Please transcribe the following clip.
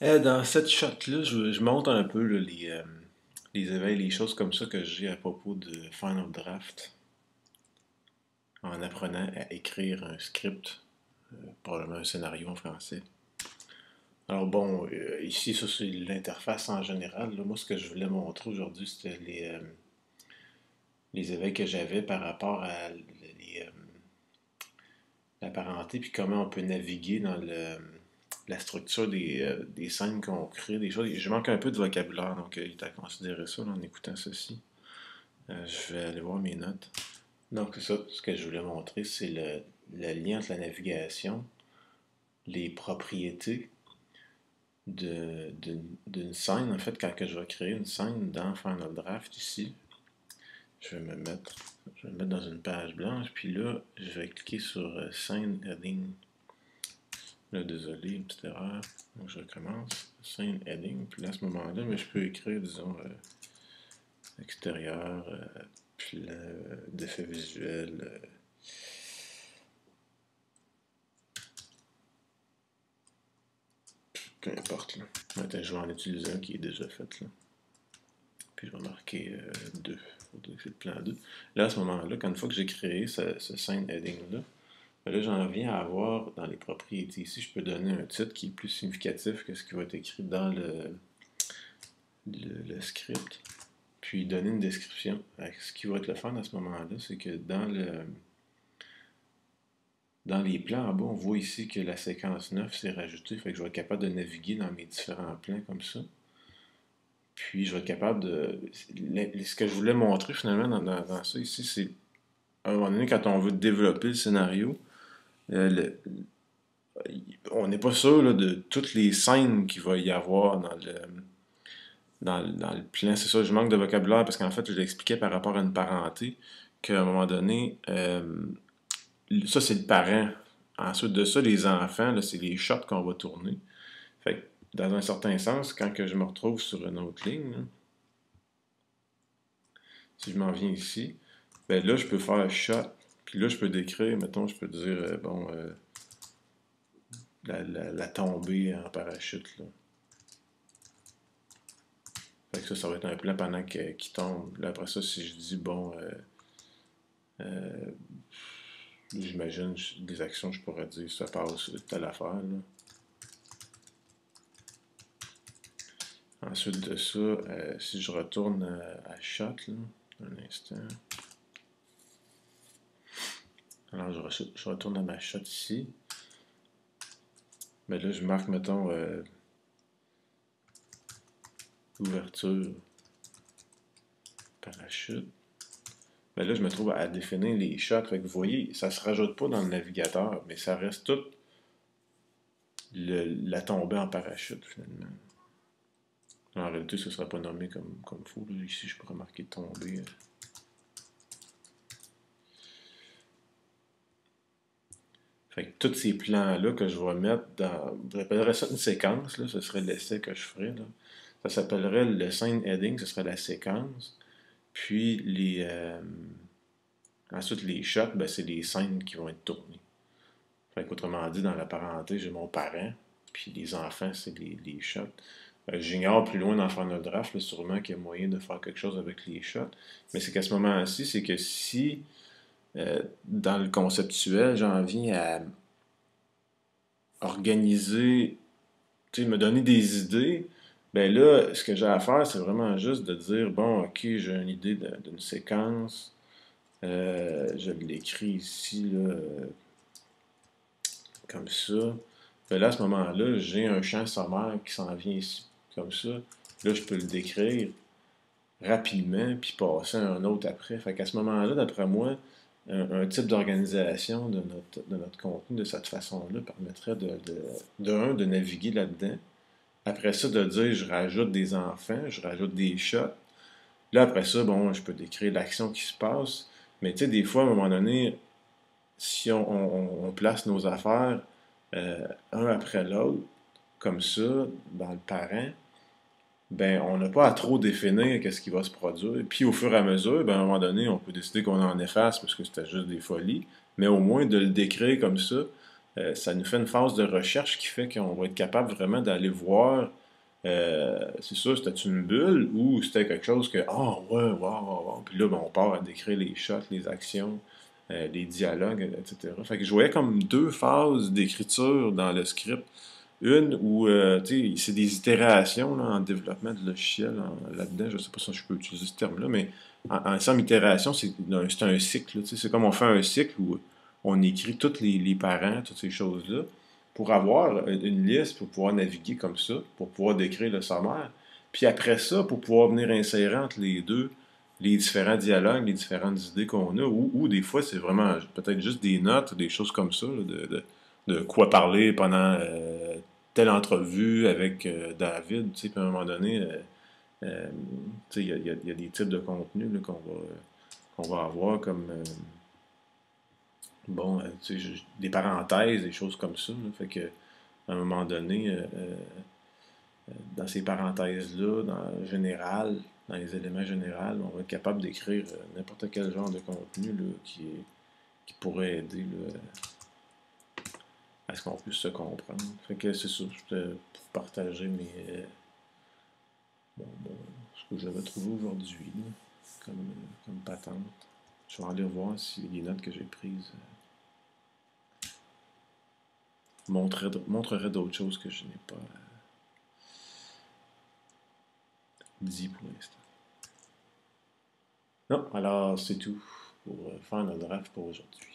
Dans cette shot-là, je montre un peu là, les éveils, les choses comme ça que j'ai à propos de Final Draft en apprenant à écrire un script, probablement un scénario en français. Alors bon, ici, ça c'est l'interface en général. Là. Moi, ce que je voulais montrer aujourd'hui, c'était les éveils que j'avais par rapport à la parenté, puis comment on peut naviguer dans la structure des scènes qu'on crée, des choses. Je manque un peu de vocabulaire, donc il est à considérer ça là, en écoutant ceci. Je vais aller voir mes notes. Donc, c'est ça, ce que je voulais montrer, c'est le lien entre la navigation, les propriétés d'une scène. En fait, quand que je vais créer une scène dans Final Draft ici, je vais me mettre dans une page blanche, puis là, je vais cliquer sur Scene Heading. Là, désolé, une petite erreur. Donc, je recommence. Scene Heading, puis là, à ce moment-là, mais je peux écrire, disons, extérieur, plan d'effets visuels. Peu importe. Là. Attends, je vais en utiliser un qui est déjà fait. Là. Puis je vais marquer 2. C'est le plan 2. Là, à ce moment-là, quand une fois que j'ai créé ce scene heading-là, ben là, j'en viens à avoir dans les propriétés ici, je peux donner un titre qui est plus significatif que ce qui va être écrit dans le script. Puis donner une description. Ce qui va être le fun à ce moment-là, c'est que dans les plans en bas, on voit ici que la séquence 9 s'est rajoutée, fait que je vais être capable de naviguer dans mes différents plans comme ça. Puis je vais être capable de... Ce que je voulais montrer finalement dans ça ici, c'est à un moment donné, quand on veut développer le scénario, euh, le- on n'est pas sûr là, de toutes les scènes qu'il va y avoir dans le plan. C'est ça, je manque de vocabulaire parce qu'en fait, je l'expliquais par rapport à une parenté, qu'à un moment donné, ça c'est le parent. Ensuite de ça, les enfants, là, c'est les shots qu'on va tourner. Fait que, dans un certain sens, quand que je me retrouve sur une autre ligne, là, si je m'en viens ici, ben là, je peux faire shot, puis là, je peux décrire, mettons, je peux dire, la tombée en parachute, là. Fait que ça va être un plan pendant qu'il tombe. Là, après ça, si je dis, euh, j'imagine des actions, je pourrais dire, ça passe telle affaire, là. Ensuite de ça, si je retourne à shot, là, un instant. Alors, je retourne à ma shot ici. Mais là, je marque, mettons, ouverture, parachute. Mais là, je me trouve à définir les shots. Fait que vous voyez, ça ne se rajoute pas dans le navigateur, mais ça reste toute la tombée en parachute, finalement. En réalité, ce ne sera pas nommé comme il faut. Là. Ici, je pourrais marquer tombée. Fait que tous ces plans-là que je vais mettre dans. J'appellerais ça une séquence, là, ce serait l'essai que je ferais. Là. Ça s'appellerait le scene heading, ce serait la séquence. Puis ensuite les shots, ben, c'est les scènes qui vont être tournées. Fait qu'autrement dit, dans la parenté, j'ai mon parent, puis les enfants, c'est les shots. J'ignore plus loin dans Final Draft, là, sûrement qu'il y a moyen de faire quelque chose avec les shots. Mais c'est qu'à ce moment-ci, c'est que si dans le conceptuel, j'en viens à organiser, tu sais, me donner des idées, ben là, ce que j'ai à faire, c'est vraiment juste de dire, bon, ok, j'ai une idée d'une séquence, je l'écris ici, là, comme ça. Ben là, à ce moment-là, j'ai un champ sommaire qui s'en vient ici, comme ça. Là, je peux le décrire rapidement, puis passer à un autre après. Fait qu'à ce moment-là, d'après moi, un type d'organisation de notre contenu de cette façon-là permettrait de naviguer là-dedans. Après ça, de dire, je rajoute des enfants, je rajoute des shots. Là, après ça, bon, je peux décrire l'action qui se passe. Mais tu sais, des fois, à un moment donné, si on place nos affaires un après l'autre, comme ça, dans le parent, ben, on n'a pas à trop définir qu'est-ce qui va se produire. Puis au fur et à mesure, ben, à un moment donné, on peut décider qu'on en efface parce que c'était juste des folies, mais au moins de le décrire comme ça, ça nous fait une phase de recherche qui fait qu'on va être capable vraiment d'aller voir, c'est ça, c'était une bulle ou c'était quelque chose que, ah ouais, wow. Puis là, ben, on part à décrire les shots, les actions, les dialogues, etc. Fait que je voyais comme deux phases d'écriture dans le script. Une où, tu sais, c'est des itérations là, en développement de logiciel là-dedans. Je sais pas si je peux utiliser ce terme-là, mais en somme, itération, c'est un cycle. Tu sais, c'est comme on fait un cycle où on écrit tous les parents, toutes ces choses-là, pour avoir une liste, pour pouvoir naviguer comme ça, pour pouvoir décrire le sommaire. Puis après ça, pour pouvoir venir insérer entre les deux les différents dialogues, les différentes idées qu'on a, ou des fois, c'est vraiment peut-être juste des notes, des choses comme ça, là, de quoi parler pendant telle entrevue avec David, tu sais, puis à un moment donné, tu sais, il y a des types de contenus là, qu'on va avoir comme, bon, tu sais, des parenthèses, des choses comme ça, là, fait que, à un moment donné, dans ces parenthèses-là, dans le général, dans les éléments généraux, on va être capable d'écrire n'importe quel genre de contenu là, qui pourrait aider là, à ce qu'on puisse se comprendre. Fait que c'est ça, c'était pour partager ce que j'avais trouvé aujourd'hui là, comme patente. Je vais aller voir si les notes que j'ai prises montreraient d'autres choses que je n'ai pas dit pour l'instant. Non, alors c'est tout pour faire notre draft pour aujourd'hui.